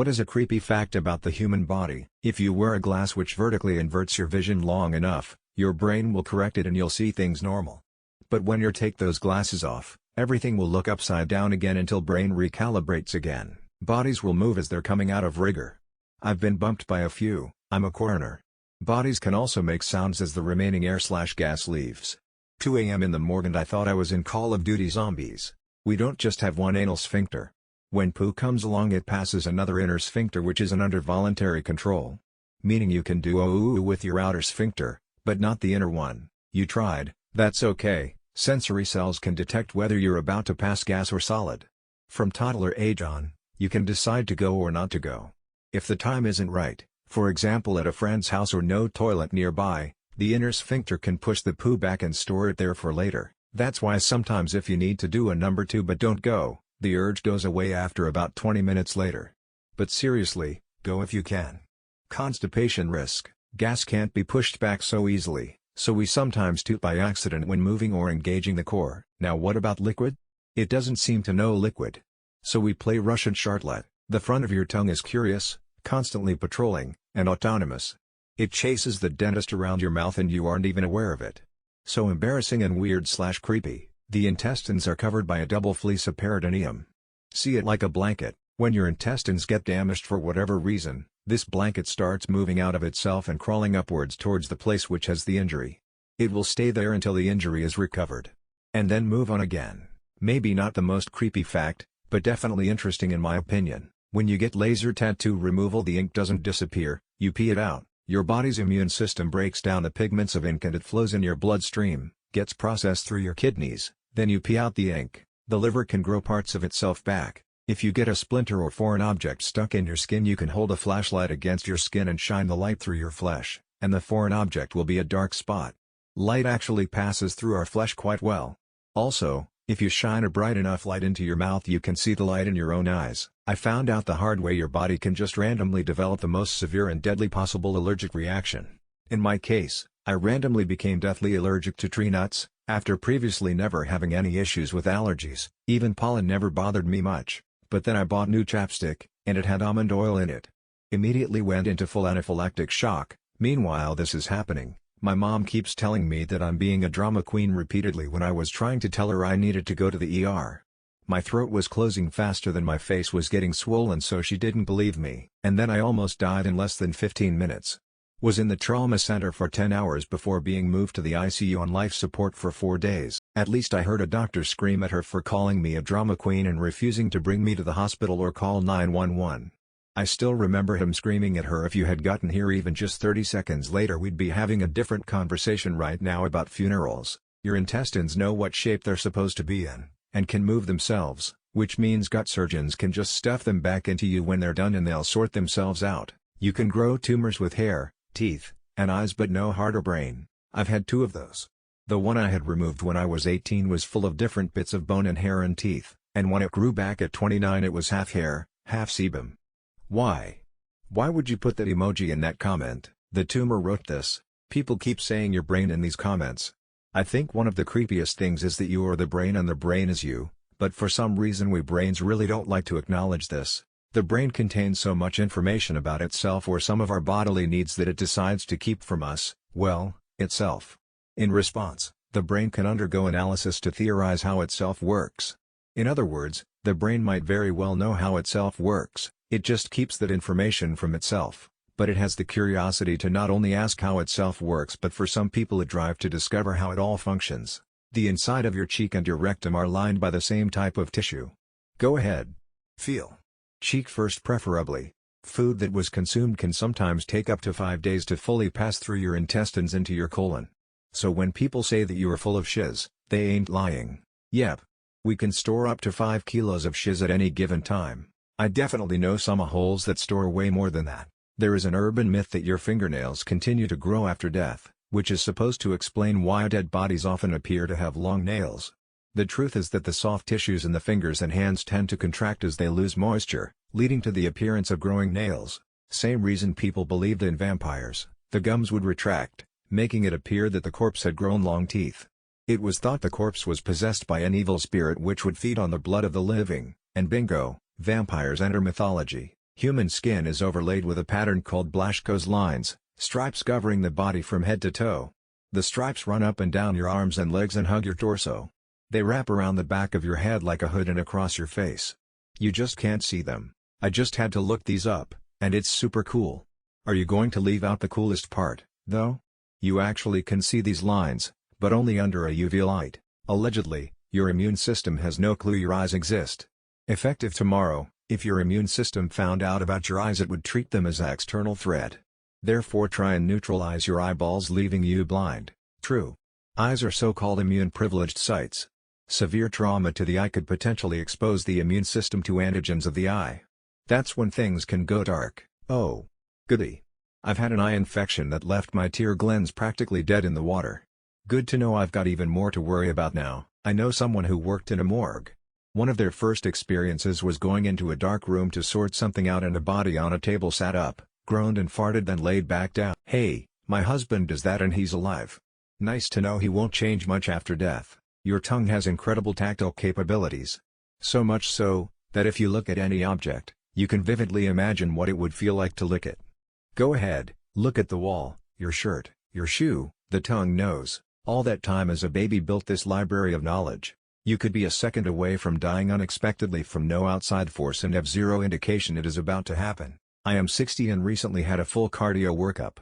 What is a creepy fact about the human body? If you wear a glass which vertically inverts your vision long enough, your brain will correct it and you'll see things normal. But when you take those glasses off, everything will look upside down again until brain recalibrates again. Bodies will move as they're coming out of rigor. I've been bumped by a few, I'm a coroner. Bodies can also make sounds as the remaining air/gas leaves. 2 a.m. in the morgue and I thought I was in Call of Duty Zombies. We don't just have one anal sphincter. When poo comes along it passes another inner sphincter which is under voluntary control. Meaning you can do ooh with your outer sphincter, but not the inner one. You tried, that's okay, sensory cells can detect whether you're about to pass gas or solid. From toddler age on, you can decide to go or not to go. If the time isn't right, for example at a friend's house or no toilet nearby, the inner sphincter can push the poo back and store it there for later. That's why sometimes if you need to do a number 2 but don't go, the urge goes away after about 20 minutes later. But seriously, go if you can. Constipation risk. Gas can't be pushed back so easily, so we sometimes toot by accident when moving or engaging the core. Now what about liquid? It doesn't seem to know liquid. So we play Russian Charlotte. The front of your tongue is curious, constantly patrolling, and autonomous. It chases the dentist around your mouth and you aren't even aware of it. So embarrassing and weird/creepy, the intestines are covered by a double fleece of peritoneum. See it like a blanket. When your intestines get damaged for whatever reason, this blanket starts moving out of itself and crawling upwards towards the place which has the injury. It will stay there until the injury is recovered. And then move on again. Maybe not the most creepy fact, but definitely interesting in my opinion. When you get laser tattoo removal the ink doesn't disappear, you pee it out. Your body's immune system breaks down the pigments of ink and it flows in your bloodstream, gets processed through your kidneys, then you pee out the ink. The liver can grow parts of itself back. If you get a splinter or foreign object stuck in your skin you can hold a flashlight against your skin and shine the light through your flesh, and the foreign object will be a dark spot. Light actually passes through our flesh quite well. Also, if you shine a bright enough light into your mouth you can see the light in your own eyes. I found out the hard way your body can just randomly develop the most severe and deadly possible allergic reaction. In my case, I randomly became deathly allergic to tree nuts, after previously never having any issues with allergies. Even pollen never bothered me much, but then I bought new chapstick, and it had almond oil in it. Immediately went into full anaphylactic shock. Meanwhile this is happening, my mom keeps telling me that I'm being a drama queen repeatedly when I was trying to tell her I needed to go to the ER. My throat was closing faster than my face was getting swollen so she didn't believe me. And then I almost died in less than 15 minutes. Was in the trauma center for 10 hours before being moved to the ICU on life support for 4 days. At least I heard a doctor scream at her for calling me a drama queen and refusing to bring me to the hospital or call 911. I still remember him screaming at her, if you had gotten here even just 30 seconds later we'd be having a different conversation right now about funerals. Your intestines know what shape they're supposed to be in, and can move themselves, which means gut surgeons can just stuff them back into you when they're done and they'll sort themselves out. You can grow tumors with hair, teeth, and eyes but no heart or brain. I've had 2 of those. The one I had removed when I was 18 was full of different bits of bone and hair and teeth, and when it grew back at 29 it was half hair, half sebum. Why? Why would you put that emoji in that comment? The tumor wrote this. People keep saying your brain in these comments. I think one of the creepiest things is that you are the brain and the brain is you, but for some reason we brains really don't like to acknowledge this. The brain contains so much information about itself or some of our bodily needs that it decides to keep from us, well, itself. In response, the brain can undergo analysis to theorize how itself works. In other words, the brain might very well know how itself works, it just keeps that information from itself, but it has the curiosity to not only ask how itself works but for some people a drive to discover how it all functions. The inside of your cheek and your rectum are lined by the same type of tissue. Go ahead. Feel. Cheek first preferably. Food that was consumed can sometimes take up to 5 days to fully pass through your intestines into your colon. So when people say that you are full of shiz, they ain't lying. Yep. We can store up to 5 kilos of shiz at any given time. I definitely know some holes that store way more than that. There is an urban myth that your fingernails continue to grow after death, which is supposed to explain why dead bodies often appear to have long nails. The truth is that the soft tissues in the fingers and hands tend to contract as they lose moisture, leading to the appearance of growing nails. Same reason people believed in vampires, the gums would retract, making it appear that the corpse had grown long teeth. It was thought the corpse was possessed by an evil spirit which would feed on the blood of the living, and bingo, vampires enter mythology. Human skin is overlaid with a pattern called Blaschko's lines, stripes covering the body from head to toe. The stripes run up and down your arms and legs and hug your torso. They wrap around the back of your head like a hood and across your face. You just can't see them. I just had to look these up, and it's super cool. Are you going to leave out the coolest part, though? You actually can see these lines, but only under a UV light. Allegedly, your immune system has no clue your eyes exist. Effective tomorrow, if your immune system found out about your eyes, it would treat them as an external threat. Therefore try and neutralize your eyeballs, leaving you blind. True. Eyes are so-called immune-privileged sites. Severe trauma to the eye could potentially expose the immune system to antigens of the eye. That's when things can go dark. Oh. Goody. I've had an eye infection that left my tear glands practically dead in the water. Good to know I've got even more to worry about now. I know someone who worked in a morgue. One of their first experiences was going into a dark room to sort something out, and a body on a table sat up, groaned and farted, then laid back down. Hey, my husband does that and he's alive. Nice to know he won't change much after death. Your tongue has incredible tactile capabilities. So much so, that if you look at any object, you can vividly imagine what it would feel like to lick it. Go ahead, look at the wall, your shirt, your shoe. The tongue knows. All that time as a baby built this library of knowledge. You could be a second away from dying unexpectedly from no outside force and have zero indication it is about to happen. I am 60 and recently had a full cardio workup.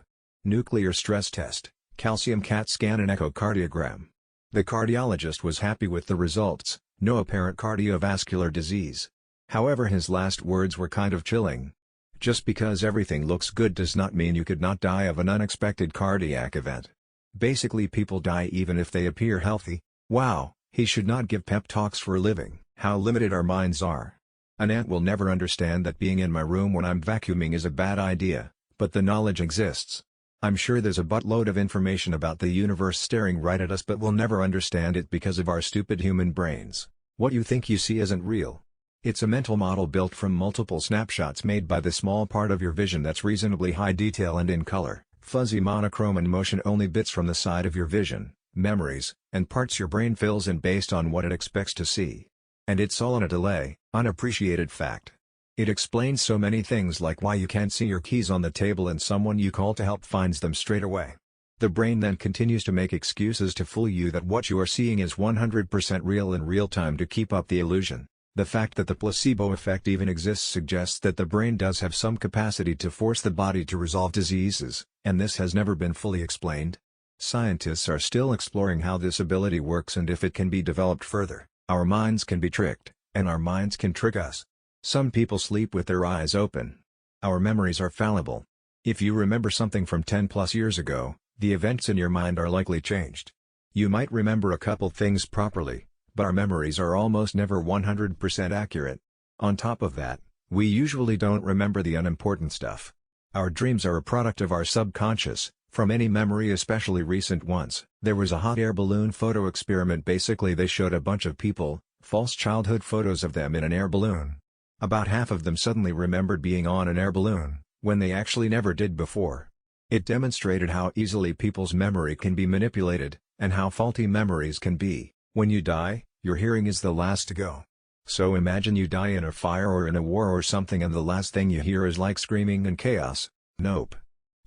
Nuclear stress test, calcium CAT scan and echocardiogram. The cardiologist was happy with the results, no apparent cardiovascular disease. However, his last words were kind of chilling. Just because everything looks good does not mean you could not die of an unexpected cardiac event. Basically, people die even if they appear healthy. Wow, he should not give pep talks for a living. How limited our minds are. An ant will never understand that being in my room when I'm vacuuming is a bad idea, but the knowledge exists. I'm sure there's a buttload of information about the universe staring right at us, but we'll never understand it because of our stupid human brains. What you think you see isn't real. It's a mental model built from multiple snapshots made by the small part of your vision that's reasonably high detail and in color, fuzzy monochrome and motion, only bits from the side of your vision, memories, and parts your brain fills in based on what it expects to see. And it's all on a delay, unappreciated fact. It explains so many things, like why you can't see your keys on the table and someone you call to help finds them straight away. The brain then continues to make excuses to fool you that what you are seeing is 100% real in real time to keep up the illusion. The fact that the placebo effect even exists suggests that the brain does have some capacity to force the body to resolve diseases, and this has never been fully explained. Scientists are still exploring how this ability works and if it can be developed further. Our minds can be tricked, and our minds can trick us. Some people sleep with their eyes open. Our memories are fallible. If you remember something from 10+ years ago, the events in your mind are likely changed. You might remember a couple things properly, but our memories are almost never 100% accurate. On top of that, we usually don't remember the unimportant stuff. Our dreams are a product of our subconscious, from any memory, especially recent ones. There was a hot air balloon photo experiment. Basically, they showed a bunch of people, false childhood photos of them in an air balloon. About half of them suddenly remembered being on an air balloon, when they actually never did before. It demonstrated how easily people's memory can be manipulated, and how faulty memories can be. When you die, your hearing is the last to go. So imagine you die in a fire or in a war or something, and the last thing you hear is like screaming and chaos. Nope.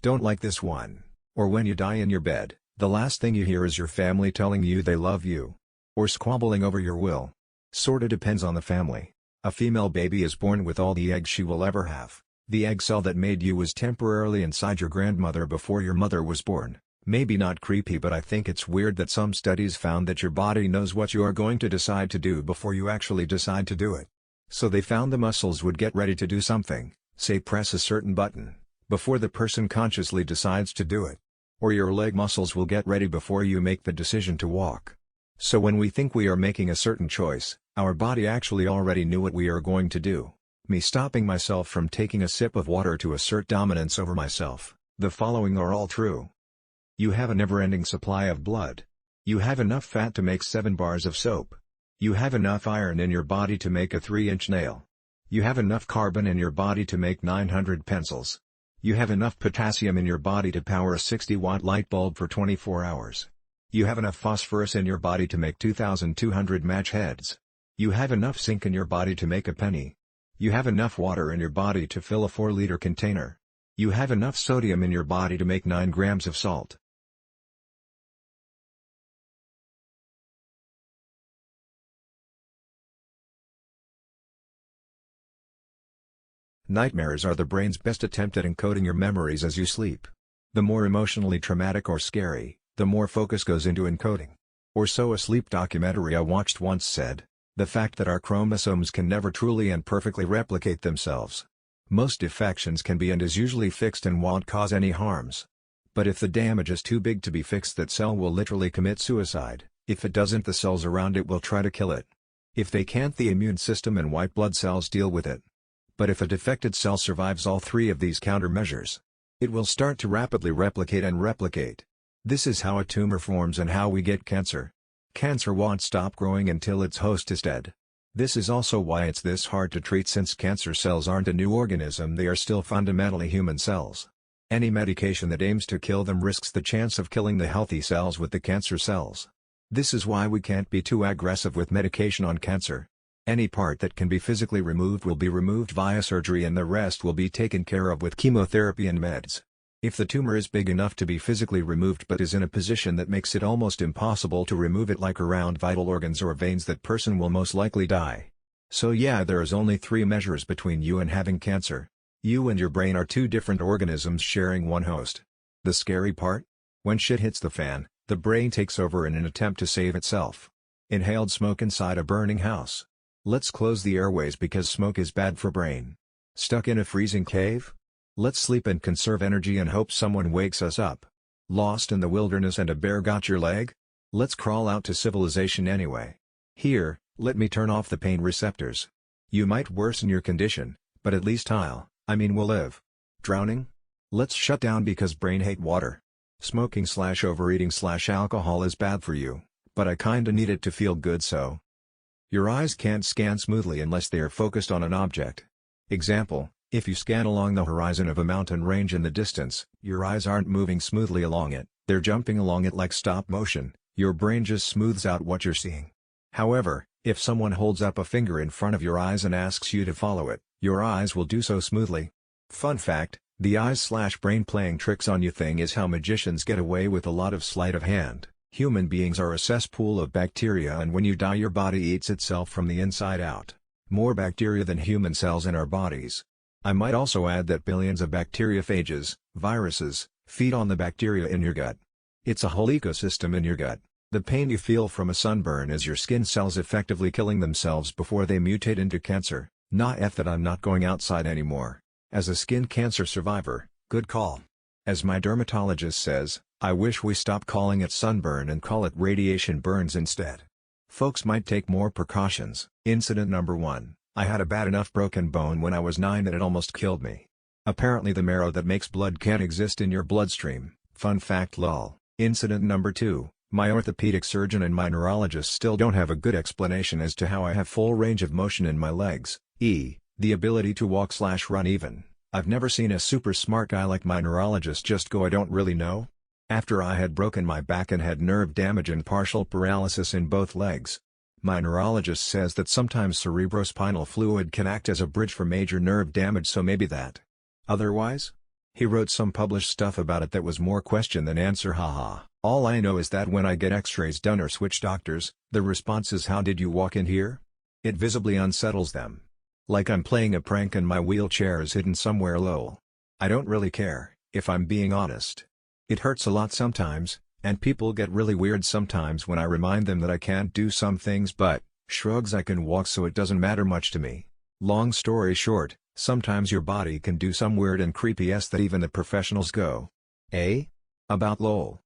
Don't like this one. Or when you die in your bed, the last thing you hear is your family telling you they love you. Or squabbling over your will. Sorta depends on the family. A female baby is born with all the eggs she will ever have. The egg cell that made you was temporarily inside your grandmother before your mother was born. Maybe not creepy, but I think it's weird that some studies found that your body knows what you are going to decide to do before you actually decide to do it. So they found the muscles would get ready to do something, say press a certain button, before the person consciously decides to do it. Or your leg muscles will get ready before you make the decision to walk. So when we think we are making a certain choice, our body actually already knew what we are going to do. Me stopping myself from taking a sip of water to assert dominance over myself. The following are all true. You have a never-ending supply of blood. You have enough fat to make 7 bars of soap. You have enough iron in your body to make a 3-inch nail. You have enough carbon in your body to make 900 pencils. You have enough potassium in your body to power a 60-watt light bulb for 24 hours. You have enough phosphorus in your body to make 2,200 match heads. You have enough zinc in your body to make a penny. You have enough water in your body to fill a 4-liter container. You have enough sodium in your body to make 9 grams of salt. Nightmares are the brain's best attempt at encoding your memories as you sleep. The more emotionally traumatic or scary, the more focus goes into encoding. Or so a sleep documentary I watched once said. The fact that our chromosomes can never truly and perfectly replicate themselves. Most defections can be and is usually fixed and won't cause any harms. But if the damage is too big to be fixed, that cell will literally commit suicide. If it doesn't, the cells around it will try to kill it. If they can't, the immune system and white blood cells deal with it. But if a defected cell survives all 3 of these countermeasures, it will start to rapidly replicate and replicate. This is how a tumor forms and how we get cancer. Cancer won't stop growing until its host is dead. This is also why it's this hard to treat, since cancer cells aren't a new organism, they are still fundamentally human cells. Any medication that aims to kill them risks the chance of killing the healthy cells with the cancer cells. This is why we can't be too aggressive with medication on cancer. Any part that can be physically removed will be removed via surgery, and the rest will be taken care of with chemotherapy and meds. If the tumor is big enough to be physically removed but is in a position that makes it almost impossible to remove it, like around vital organs or veins, that person will most likely die. So yeah, there is only 3 measures between you and having cancer. You and your brain are 2 different organisms sharing one host. The scary part? When shit hits the fan, the brain takes over in an attempt to save itself. Inhaled smoke inside a burning house. Let's close the airways because smoke is bad for brain. Stuck in a freezing cave? Let's sleep and conserve energy and hope someone wakes us up. Lost in the wilderness and a bear got your leg? Let's crawl out to civilization anyway. Here, let me turn off the pain receptors. You might worsen your condition, but at least we'll live. Drowning? Let's shut down because brain hate water. Smoking/overeating/alcohol is bad for you, but I kinda need it to feel good, so. Your eyes can't scan smoothly unless they are focused on an object. Example, if you scan along the horizon of a mountain range in the distance, your eyes aren't moving smoothly along it, they're jumping along it like stop motion. Your brain just smooths out what you're seeing. However, if someone holds up a finger in front of your eyes and asks you to follow it, your eyes will do so smoothly. Fun fact, the eyes/brain playing tricks on you thing is how magicians get away with a lot of sleight of hand. Human beings are a cesspool of bacteria, and when you die your body eats itself from the inside out. More bacteria than human cells in our bodies. I might also add that billions of bacteriophages, viruses, feed on the bacteria in your gut. It's a whole ecosystem in your gut. The pain you feel from a sunburn is your skin cells effectively killing themselves before they mutate into cancer. Nah, F that, I'm not going outside anymore. As a skin cancer survivor, good call. As my dermatologist says, I wish we stopped calling it sunburn and call it radiation burns instead. Folks might take more precautions. Incident number 1, I had a bad enough broken bone when I was 9 that it almost killed me. Apparently the marrow that makes blood can't exist in your bloodstream. Fun fact lol. Incident number 2, my orthopedic surgeon and my neurologist still don't have a good explanation as to how I have full range of motion in my legs, the ability to walk/run even. I've never seen a super smart guy like my neurologist just go, I don't really know. After I had broken my back and had nerve damage and partial paralysis in both legs. My neurologist says that sometimes cerebrospinal fluid can act as a bridge for major nerve damage, so maybe that. Otherwise? He wrote some published stuff about it that was more question than answer, haha. All I know is that when I get x-rays done or switch doctors, the response is, how did you walk in here? It visibly unsettles them. Like I'm playing a prank and my wheelchair is hidden somewhere, lol. I don't really care, if I'm being honest. It hurts a lot sometimes, and people get really weird sometimes when I remind them that I can't do some things, but, shrugs, I can walk, so it doesn't matter much to me. Long story short, sometimes your body can do some weird and creepy s that even the professionals go, eh? About lol.